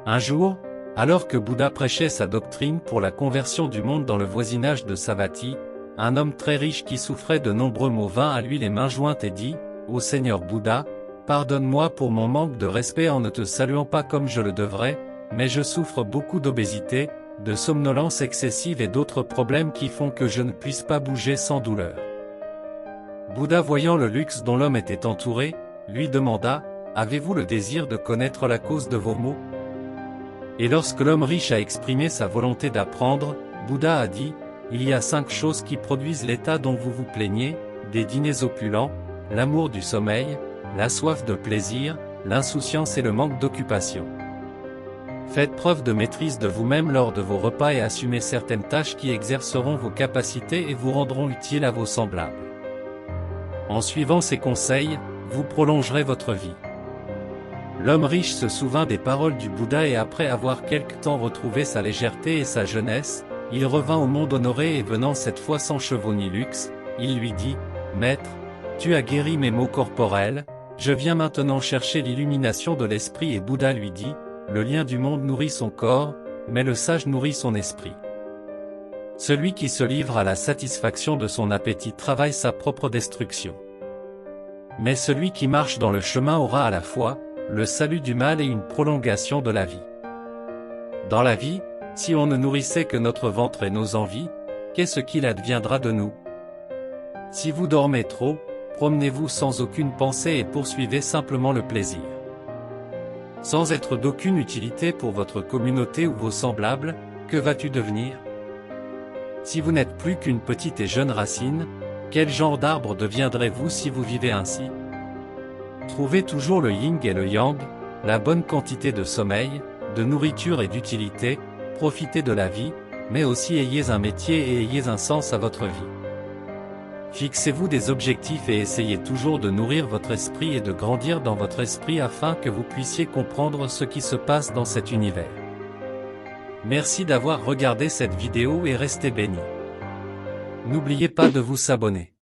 Un jour, alors que Bouddha prêchait sa doctrine pour la conversion du monde dans le voisinage de Savatthi, un homme très riche qui souffrait de nombreux maux vint à lui les mains jointes et dit, « Ô Seigneur Bouddha, pardonne-moi pour mon manque de respect en ne te saluant pas comme je le devrais, mais je souffre beaucoup d'obésité, de somnolence excessive et d'autres problèmes qui font que je ne puisse pas bouger sans douleur. » Bouddha, voyant le luxe dont l'homme était entouré, lui demanda, « Avez-vous le désir de connaître la cause de vos maux ?» Et lorsque l'homme riche a exprimé sa volonté d'apprendre, Bouddha a dit, « Il y a 5 choses qui produisent l'état dont vous vous plaignez, des dîners opulents, l'amour du sommeil, la soif de plaisir, l'insouciance et le manque d'occupation. Faites preuve de maîtrise de vous-même lors de vos repas et assumez certaines tâches qui exerceront vos capacités et vous rendront utiles à vos semblables. En suivant ces conseils, vous prolongerez votre vie. » L'homme riche se souvint des paroles du Bouddha et après avoir quelque temps retrouvé sa légèreté et sa jeunesse, il revint au monde honoré et venant cette fois sans chevaux ni luxe, il lui dit, « Maître, tu as guéri mes maux corporels, je viens maintenant chercher l'illumination de l'esprit. » Et Bouddha lui dit, « Le lien du monde nourrit son corps, mais le sage nourrit son esprit. Celui qui se livre à la satisfaction de son appétit travaille sa propre destruction. Mais celui qui marche dans le chemin aura à la fois le salut du mal et une prolongation de la vie. Dans la vie, si on ne nourrissait que notre ventre et nos envies, qu'est-ce qu'il adviendra de nous? Si vous dormez trop, promenez-vous sans aucune pensée et poursuivez simplement le plaisir. Sans être d'aucune utilité pour votre communauté ou vos semblables, que vas-tu devenir? Si vous n'êtes plus qu'une petite et jeune racine, quel genre d'arbre deviendrez-vous si vous vivez ainsi? Trouvez toujours le yin et le yang, la bonne quantité de sommeil, de nourriture et d'utilité, profitez de la vie, mais aussi ayez un métier et ayez un sens à votre vie. Fixez-vous des objectifs et essayez toujours de nourrir votre esprit et de grandir dans votre esprit afin que vous puissiez comprendre ce qui se passe dans cet univers. Merci d'avoir regardé cette vidéo et restez bénis. N'oubliez pas de vous abonner.